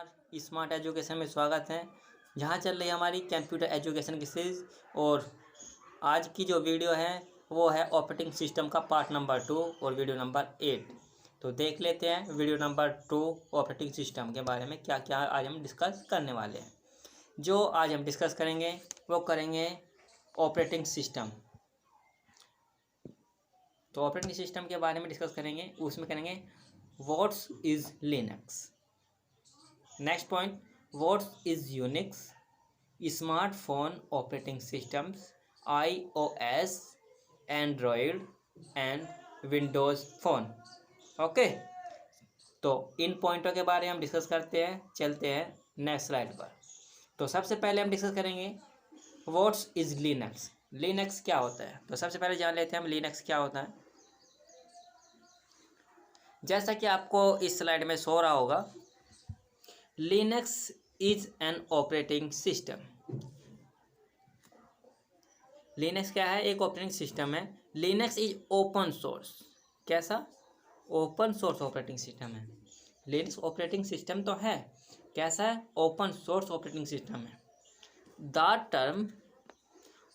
नमस्कार, smart education में स्वागत है। जहाँ चल रही है हमारी कंप्यूटर एजुकेशन की सीरीज। और आज की जो वीडियो है वो है ऑपरेटिंग सिस्टम का पार्ट नंबर 2 और वीडियो नंबर 8। तो देख लेते हैं वीडियो नंबर 2 ऑपरेटिंग सिस्टम के बारे में क्या क्या आज हम डिस्कस करने वाले हैं। जो आज हम डिस्कस करेंगे वो करेंगे ऑपरेटिंग सिस्टम। तो ऑपरेटिंग सिस्टम के बारे में डिस्कस करेंगे, उसमें करेंगे what's is Linux. Next point, what's is Unix, smartphone operating systems, iOS, Android and Windows phone. Okay, तो इन पॉइंटों के बारे में हम डिस्कस करते हैं। चलते हैं नेक्स्ट स्लाइड पर। तो सबसे पहले हम डिस्कस करेंगे व्हाट्स इज लिनक्स। लिनक्स क्या होता है, तो सबसे पहले जान लेते हैं हम लिनक्स क्या होता है। जैसा कि आपको इस स्लाइड में शो रहा होगा, Linux is an operating system. Linux क्या है? एक ऑपरेटिंग सिस्टम है। Linux is open source. कैसा? ओपन सोर्स ऑपरेटिंग सिस्टम है। लिनक्स ऑपरेटिंग सिस्टम तो है, कैसा है? ओपन सोर्स ऑपरेटिंग सिस्टम है। The term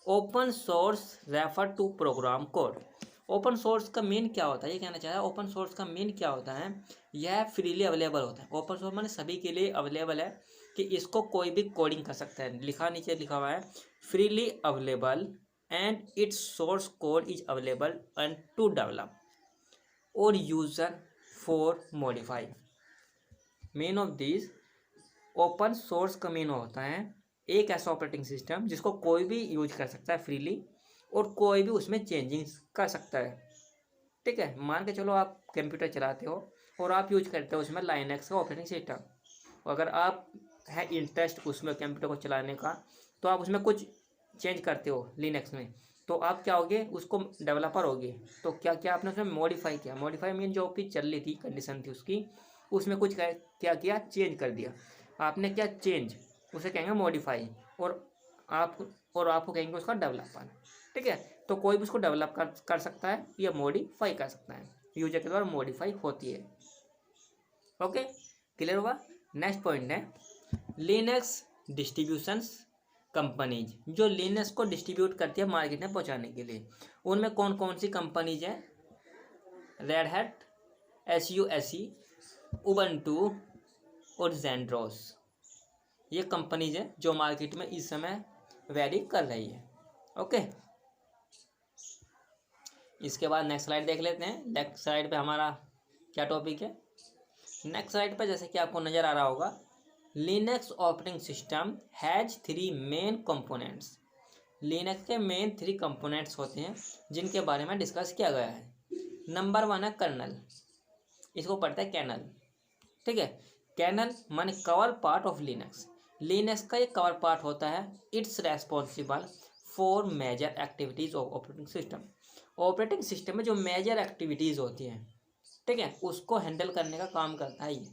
open source refer to program code. Open source का मेन क्या होता है, ये कहना चाह रहा है। ओपन सोर्स का मेन क्या होता है? यह फ्रीली अवेलेबल होता है। ओपन सोर्स माने सभी के लिए अवेलेबल है कि इसको कोई भी कोडिंग कर सकता है। लिखा नीचे लिखा हुआ है freely available and its source code is available and to develop और user for modify. Main of this open source का मेन होता है एक ऐसा ऑपरेटिंग सिस्टम जिसको कोई भी यूज कर सकता है फ्रीली, और कोई भी उसमें चेंजिंग कर सकता है। ठीक है, मान के चलो आप कंप्यूटर चलाते हो और आप यूज करते हो उसमें लाइनक्स का ऑपरेटिंग सिस्टम। अगर आप है इंटरेस्ट उसमें कंप्यूटर को चलाने का, तो आप उसमें कुछ चेंज करते हो लिनक्स में, तो आप क्या होगे? उसको डेवलपर होगे। तो क्या क्या आपने उसमें मॉडिफाई किया। मॉडिफाई मीन जो भी चल रही थी कंडीशन थी उसकी, उसमें कुछ क्या किया? चेंज कर दिया आपने। क्या चेंज? उसे कहेंगे मॉडिफाई। और आपको कहेंगे उसका डेवलपर। ठीक है, तो कोई भी उसको डेवलप कर सकता है या मॉडिफाई कर सकता है। यूजर के द्वारा मॉडिफाई होती है। ओके, क्लियर हुआ। नेक्स्ट पॉइंट है लिनक्स डिस्ट्रीब्यूशंस कंपनीज। जो लिनक्स को डिस्ट्रीब्यूट करती है मार्केट में पहुंचाने के लिए, उनमें कौन कौन सी कंपनीज हैं? रेड हैट, SUSE, उबंटू और जेंड्रोस। ये कंपनीज है जो मार्केट में इस समय वेरी कर रही है। ओके, इसके बाद नेक्स्ट स्लाइड देख लेते हैं। नेक्स्ट स्लाइड पे हमारा क्या टॉपिक है। नेक्स्ट स्लाइड पे जैसे कि आपको नज़र आ रहा होगा, Linux operating system has 3 main components. Linux के मेन 3 कंपोनेंट्स होते हैं जिनके बारे में डिस्कस किया गया है। नंबर 1 है कर्नल, इसको पढ़ते हैं कैनल। ठीक है, कैनल माने cover part of Linux. Linux का एक कवर पार्ट होता है। It's responsible for major activities of operating system. Operating system में जो मेजर एक्टिविटीज़ होती हैं, ठीक है, उसको हैंडल करने का काम करता है ये।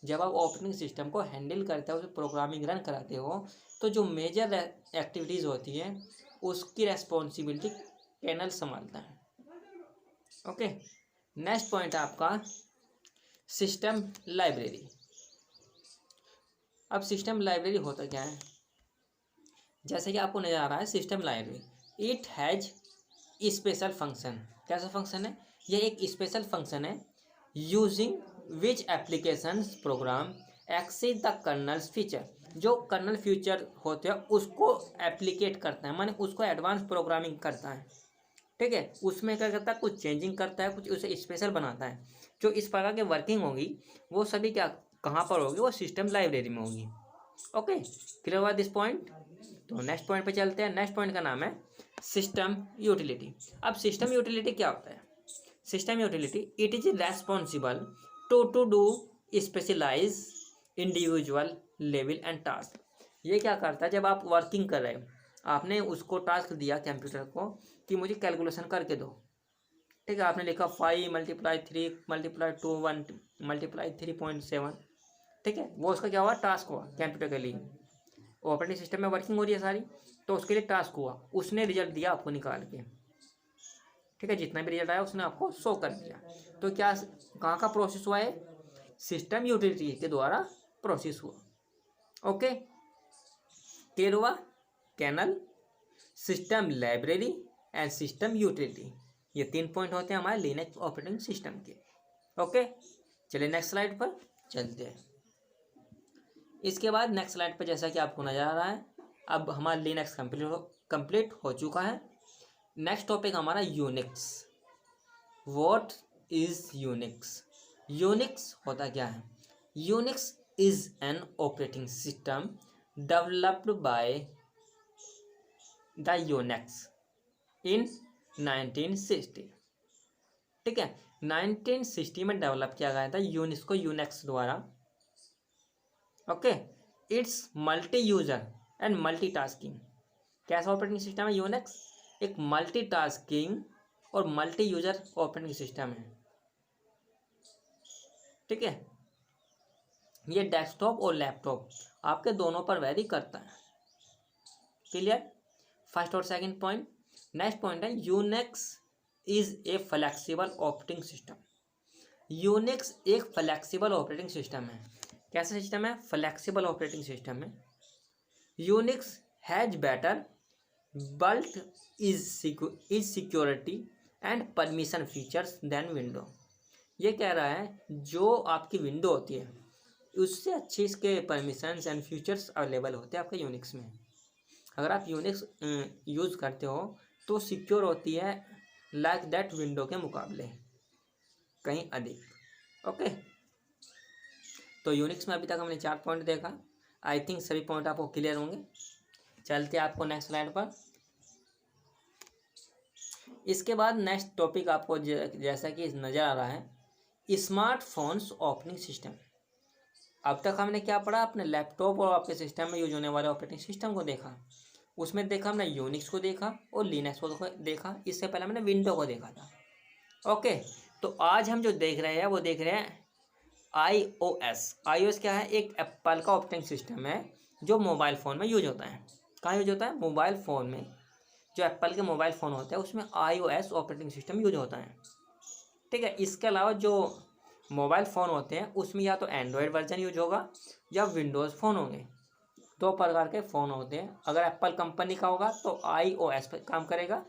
जब आप ऑपरेटिंग सिस्टम को हैंडल करते हो, उसे प्रोग्रामिंग रन कराते हो, तो जो मेजर एक्टिविटीज़ होती हैं उसकी रेस्पॉन्सिबिलिटी कैनल संभालता है। ओके, नेक्स्ट पॉइंट है आपका सिस्टम लाइब्रेरी। अब सिस्टम लाइब्रेरी होता क्या है? जैसे कि आपको नजर आ रहा है system library, it has special function. कैसा फंक्शन है? यह एक स्पेशल फंक्शन है using which application program access the kernels feature. जो कर्नल फीचर होते हैं उसको एप्लीकेट करता है, माने उसको एडवांस प्रोग्रामिंग करता है। ठीक है, उसमें क्या करता है? कुछ चेंजिंग करता है, कुछ उसे स्पेशल बनाता है। जो इस प्रकार की वर्किंग होगी वो सभी क्या कहाँ पर होगी? वो सिस्टम लाइब्रेरी में होगी। ओके, क्लियर हुआ दिस पॉइंट। तो नेक्स्ट पॉइंट पे चलते हैं। नेक्स्ट पॉइंट का नाम है सिस्टम यूटिलिटी। अब सिस्टम यूटिलिटी क्या होता है? System utility, it is responsible to do specialize individual level and task. ये क्या करता है? जब आप वर्किंग कर रहे हो, आपने उसको टास्क दिया कंप्यूटर को कि मुझे कैलकुलेशन करके दो। ठीक है, आपने लिखा 5 × 3 × 2 1 × 3.7। ठीक है, वो उसका क्या हुआ? टास्क हुआ कंप्यूटर के लिए। ऑपरेटिंग सिस्टम में वर्किंग हो रही है सारी, तो उसके लिए टास्क हुआ, उसने रिजल्ट दिया आपको निकाल के। ठीक है, जितना भी रिजल्ट आया उसने आपको शो कर दिया। तो क्या कहाँ का प्रोसेस हुआ है? सिस्टम यूटिलिटी के द्वारा प्रोसेस हुआ। ओके, क्लियर हुआ? Kernel, system library and system utility, ये 3 पॉइंट होते हैं हमारे लिनक्स ऑपरेटिंग सिस्टम के। ओके, चलिए नेक्स्ट स्लाइड पर चलते हैं। इसके बाद नेक्स्ट स्लाइड पर जैसा कि आपको नजर आ रहा है, अब हमारा लिनक्स कंप्लीट हो चुका है। नेक्स्ट टॉपिक हमारा Unix. What is Unix? Unix होता क्या है? Unix is an operating system developed by the Unix in 1960। ठीक है, 1960 में डेवलप किया गया था यूनिक्स को यूनिक्स द्वारा। Okay, it's multi user and multitasking. कैसा ऑपरेटिंग सिस्टम है यूनिक्स? एक मल्टीटास्किंग और मल्टी यूजर ऑपरेटिंग सिस्टम है। ठीक है, ये डेस्कटॉप और लैपटॉप आपके दोनों पर वेरी करता है। क्लियर? फर्स्ट और सेकंड पॉइंट। नेक्स्ट पॉइंट है Unix is a flexible operating system. Unix एक फ्लेक्सिबल ऑपरेटिंग सिस्टम है। कैसा सिस्टम है? फ्लेक्सिबल ऑपरेटिंग सिस्टम है। Unix has better built is security and permission features than window. ये कह रहा है जो आपकी विंडो होती है उससे अच्छे इसके परमिशंस एंड फीचर्स अवेलेबल होते हैं आपके यूनिक्स में। अगर आप यूनिक्स यूज़ करते हो तो सिक्योर होती है लाइक दैट विंडो के मुकाबले कहीं अधिक। ओके, तो यूनिक्स में अभी तक हमने 4 पॉइंट देखा। आई थिंक सभी पॉइंट आपको क्लियर होंगे। चलते आपको नेक्स्ट स्लाइड पर। इसके बाद नेक्स्ट टॉपिक आपको जैसा कि नज़र आ रहा है स्मार्टफोन्स ऑपरेटिंग सिस्टम। अब तक हमने क्या पढ़ा? अपने लैपटॉप और आपके सिस्टम में यूज होने वाले ऑपरेटिंग सिस्टम को देखा। उसमें देखा हमने यूनिक्स को देखा और लिनक्स को देखा। इससे पहले हमने विंडो को देखा था। ओके, तो आज हम जो देख रहे हैं वो देख रहे हैं iOS। iOS क्या है? एक एप्पल का ऑपरेटिंग सिस्टम है जो मोबाइल फ़ोन में यूज होता है। कहाँ यूज होता है? मोबाइल फ़ोन में। जो एप्पल के मोबाइल फ़ोन होते हैं उसमें iOS ऑपरेटिंग सिस्टम यूज होता है। ठीक है, इसके अलावा जो मोबाइल फ़ोन होते हैं उसमें या तो एंड्रॉयड वर्जन यूज होगा या विंडोज़ फ़ोन होंगे। 2 प्रकार के फ़ोन होते हैं। अगर एप्पल कंपनी का होगा तो iOS पर काम करेगा।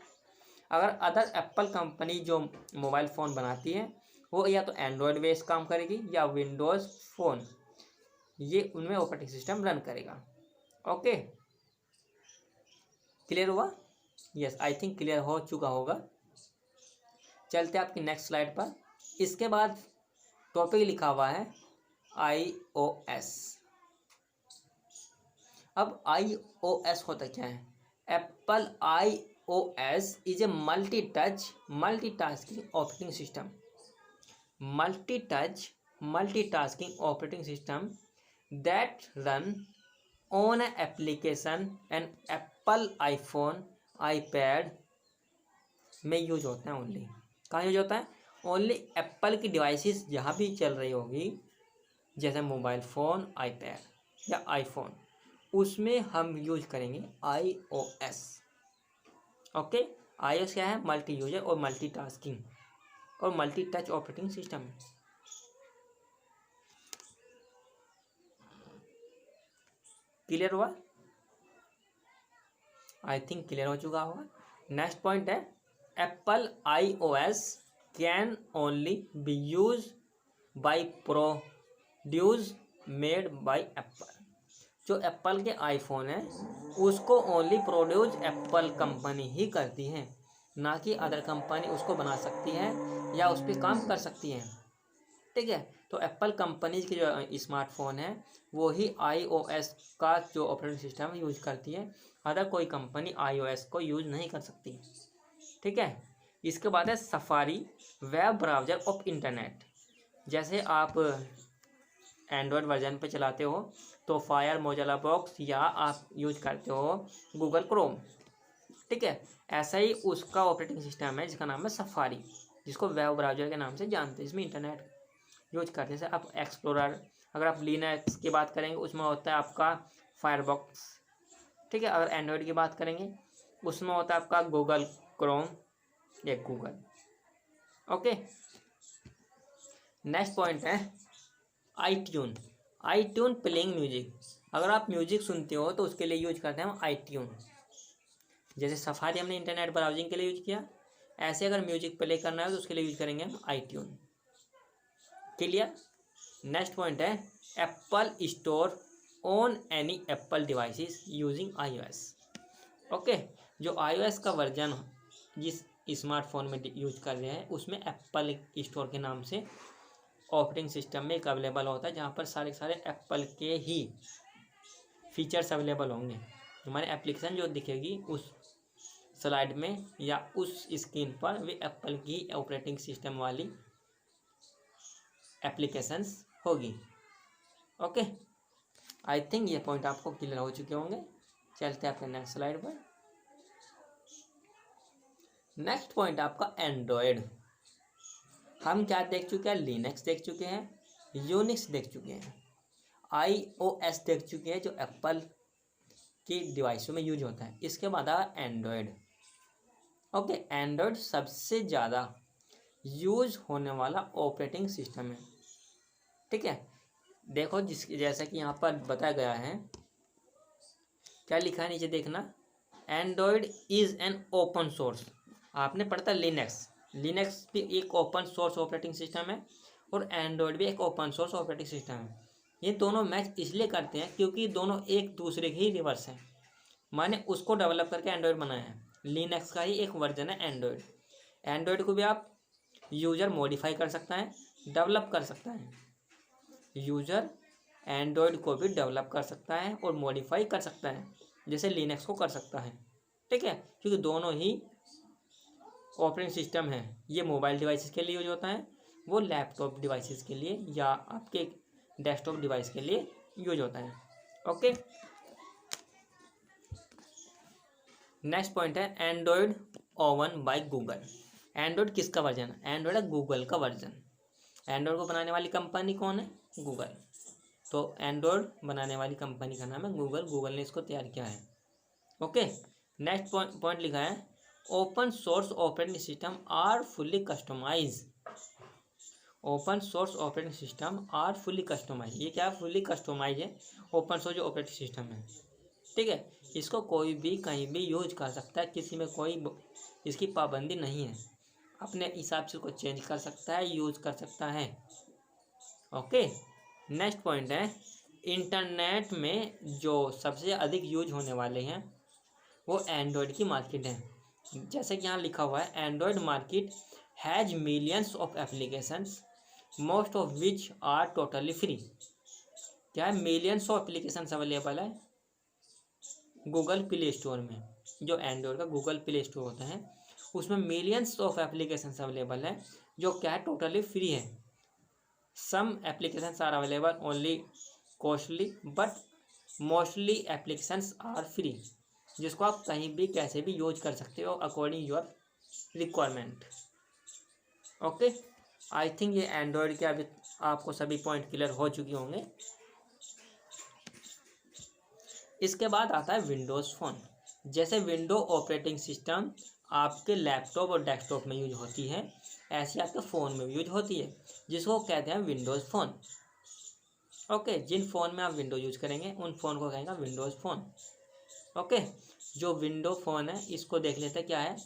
अगर अदर एप्पल कंपनी जो मोबाइल फ़ोन बनाती है वो या तो एंड्रॉयड बेस काम करेगी या विंडोज़ फ़ोन, ये उनमें ऑपरेटिंग सिस्टम रन करेगा। ओके, क्लियर हुआ? यस, आई थिंक क्लियर हो चुका होगा। चलते आपकी नेक्स्ट स्लाइड पर। इसके बाद टॉपिक लिखा हुआ है iOS। अब iOS होता क्या है? Apple iOS is a multitasking operating system. Multitasking operating system that run on A application and Apple iPhone iPad में यूज होता है ओनली। कहाँ यूज होता है? ओनली एप्पल की डिवाइसेस जहाँ भी चल रही होगी जैसे मोबाइल फ़ोन, आईपैड या आईफोन, उसमें हम यूज करेंगे iOS। ओके, iOS क्या है? मल्टी यूजर और मल्टीटास्किंग और मल्टी टच ऑपरेटिंग सिस्टम है। क्लियर हुआ? आई थिंक क्लियर हो चुका होगा। नेक्स्ट पॉइंट है Apple iOS can only B use by produce made by Apple. जो एप्पल के आईफोन है उसको ओनली प्रोड्यूस एप्पल कंपनी ही करती है, ना कि अदर कंपनी उसको बना सकती है या उस पर काम कर सकती है। ठीक है, तो एप्पल कंपनी की जो स्मार्टफोन है वो ही iOS का जो ऑपरेटिंग सिस्टम यूज करती है। अदर कोई कंपनी iOS को यूज नहीं कर सकती। ठीक है, इसके बाद है safari, web browser of internet. जैसे आप एंड्रॉयड वर्जन पे चलाते हो तो फायर, मोजिला बॉक्स या आप यूज करते हो गूगल क्रोम। ठीक है, ऐसा ही उसका ऑपरेटिंग सिस्टम है जिसका नाम है सफारी, जिसको वेब ब्राउज़र के नाम से जानते हैं। इसमें इंटरनेट यूज करते हैं। जैसे आप एक्सप्लोरर, अगर आप लिनक्स की बात करेंगे उसमें होता है आपका फायरबॉक्स। ठीक है, अगर एंड्रॉयड की बात करेंगे उसमें होता है आपका गूगल क्रोम या गूगल। ओके, नेक्स्ट पॉइंट है आईट्यून। iTunes प्लेइंग म्यूजिक, अगर आप म्यूजिक सुनते हो तो उसके लिए यूज करते हैं हम iTunes। जैसे सफारी हमने इंटरनेट ब्राउजिंग के लिए यूज किया, ऐसे अगर म्यूजिक प्ले करना है तो उसके लिए यूज करेंगे हम iTunes। क्लियर। नेक्स्ट पॉइंट है Apple store on any Apple devices using iOS। Okay, जो iOS का वर्जन जिस स्मार्टफोन में यूज कर रहे हैं उसमें एप्पल स्टोर के नाम से ऑपरेटिंग सिस्टम में एक अवेलेबल होता है, जहाँ पर सारे सारे एप्पल के ही फीचर्स अवेलेबल होंगे। हमारे एप्लीकेशन जो दिखेगी उस स्लाइड में या उस स्क्रीन पर वे एप्पल की ऑपरेटिंग सिस्टम वाली एप्लीकेशंस होगी। ओके, आई थिंक ये पॉइंट आपको क्लियर हो चुके होंगे। चलते हैं अपने नेक्स्ट स्लाइड पर। नेक्स्ट पॉइंट आपका एंड्रॉयड। हम क्या देख चुके हैं, लिनक्स देख चुके हैं, यूनिक्स देख चुके हैं, iOS देख चुके हैं जो एप्पल की डिवाइसों में यूज होता है। इसके बाद आया एंड्रॉयड। ओके, एंड्रॉयड सबसे ज़्यादा यूज होने वाला ऑपरेटिंग सिस्टम है। ठीक है, देखो जैसा कि यहाँ पर बताया गया है, क्या लिखा है नीचे देखना, Android is an open source. आपने पढ़ा था लिनक्स, लिनक्स भी एक ओपन सोर्स ऑपरेटिंग सिस्टम है और एंड्रॉयड भी एक ओपन सोर्स ऑपरेटिंग सिस्टम है। ये दोनों मैच इसलिए करते हैं क्योंकि दोनों एक दूसरे के ही रिवर्स हैं। मैंने उसको डेवलप करके एंड्रॉयड बनाया है, लिनक्स का ही एक वर्जन है एंड्रॉयड। एंड्रॉयड को भी आप यूज़र मॉडिफाई कर सकता है, डेवलप कर सकता है। यूज़र एंड्रॉयड को भी डेवलप कर सकता है और मॉडिफाई कर सकता है, जैसे लिनक्स को कर सकता है। ठीक है, क्योंकि दोनों ही ऑपरेटिंग सिस्टम है। ये मोबाइल डिवाइसेस के लिए यूज होता है, वो लैपटॉप डिवाइसेस के लिए या आपके डेस्कटॉप डिवाइस के लिए यूज होता है। ओके, नेक्स्ट पॉइंट है Android oven by Google. Android किसका वर्जन है, एंड्रॉयड है गूगल का वर्जन। एंड्रॉयड को बनाने वाली कंपनी कौन है, गूगल। तो एंड्रॉयड बनाने वाली कंपनी का नाम है गूगल, गूगल ने इसको तैयार किया है। ओके, नेक्स्ट पॉइंट लिखा है open source operating system are fully customize. Open source operating system are fully customize. ये क्या फुल्ली कस्टमाइज है, ओपन सोर्स जो ऑपरेटिंग सिस्टम है। ठीक है, इसको कोई भी कहीं भी यूज कर सकता है, किसी में कोई इसकी पाबंदी नहीं है, अपने हिसाब से इसको चेंज कर सकता है, यूज कर सकता है। ओके, नेक्स्ट पॉइंट है इंटरनेट में जो सबसे अधिक यूज होने वाले हैं वो एंड्रॉयड की मार्केट है। जैसे कि यहाँ लिखा हुआ है Android market has millions of applications most of which are totally free. क्या है, मिलियंस ऑफ एप्लीकेशंस अवेलेबल है गूगल प्ले स्टोर में। जो एंड्रॉयड का गूगल प्ले स्टोर होता है उसमें मिलियंस ऑफ एप्लीकेशंस अवेलेबल है जो क्या है, टोटली फ्री है। Some applications are available only costly but mostly applications are free, जिसको आप कहीं भी कैसे भी यूज कर सकते हो according your requirement. Okay, I think ये एंड्रॉयड के अभी आपको सभी पॉइंट क्लियर हो चुके होंगे। इसके बाद आता है विंडोज़ फ़ोन। जैसे विंडो ऑपरेटिंग सिस्टम आपके लैपटॉप और डेस्कटॉप में यूज होती है, ऐसे आपके फ़ोन में भी यूज होती है, जिसको कहते हैं विंडोज़ फ़ोन। ओके, जिन फ़ोन में आप विंडो यूज करेंगे उन फ़ोन को कहेंगे विंडोज़ फ़ोन। ओके, जो विंडो फ़ोन है इसको देख लेते हैं क्या है।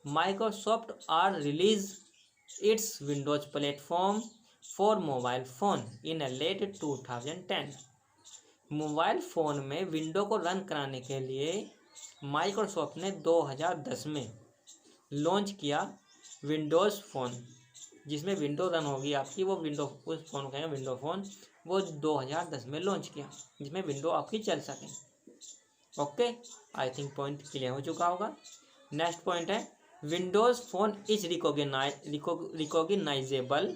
Microsoft are release its Windows platform for mobile phone in late 2010। Mobile phone में विंडो को रन कराने के लिए माइक्रोसॉफ्ट ने 2010 में लॉन्च किया विंडोज़ फ़ोन, जिसमें विंडो रन होगी आपकी, वो विंडो उस फ़ोन का विंडो फ़ोन वो 2010 में लॉन्च किया, जिसमें विंडो आपकी चल सके। Okay, I think point clear हो चुका होगा। नेक्स्ट पॉइंट है Windows phone is recognisable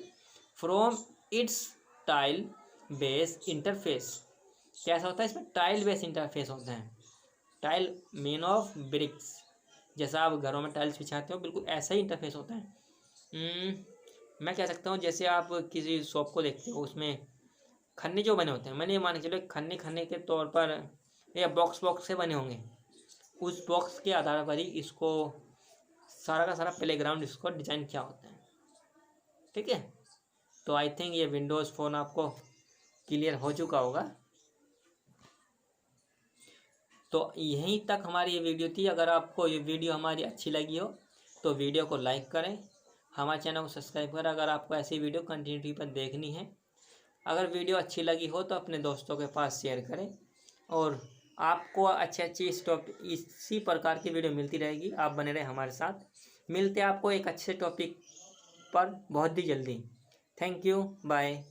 from its tile base interface. कैसा होता है, इसमें टाइल बेस इंटरफेस होता है। टाइल मेन ऑफ ब्रिक्स, जैसा आप घरों में टाइल्स बिछाते हो बिल्कुल ऐसा ही इंटरफेस होता है। मैं कह सकता हूँ जैसे आप किसी शॉप को देखते हो उसमें खन्ने जो बने होते हैं, मैंने ये मान के चलो खन्ने के तौर पर या बॉक्स से बने होंगे, उस बॉक्स के आधार पर ही इसको सारा का सारा प्लेग्राउंड इसको डिजाइन किया होता है। ठीक है, तो आई थिंक ये विंडोज़ फ़ोन आपको क्लियर हो चुका होगा। तो यहीं तक हमारी ये वीडियो थी। अगर आपको ये वीडियो हमारी अच्छी लगी हो तो वीडियो को लाइक करें, हमारे चैनल को सब्सक्राइब करें अगर आपको ऐसी वीडियो कंटिन्यूटी पर देखनी है। अगर वीडियो अच्छी लगी हो तो अपने दोस्तों के पास शेयर करें, और आपको अच्छी इसी प्रकार की वीडियो मिलती रहेगी। आप बने रहे हमारे साथ। मिलते हैं आपको एक अच्छे टॉपिक पर बहुत ही जल्दी। Thank you, bye.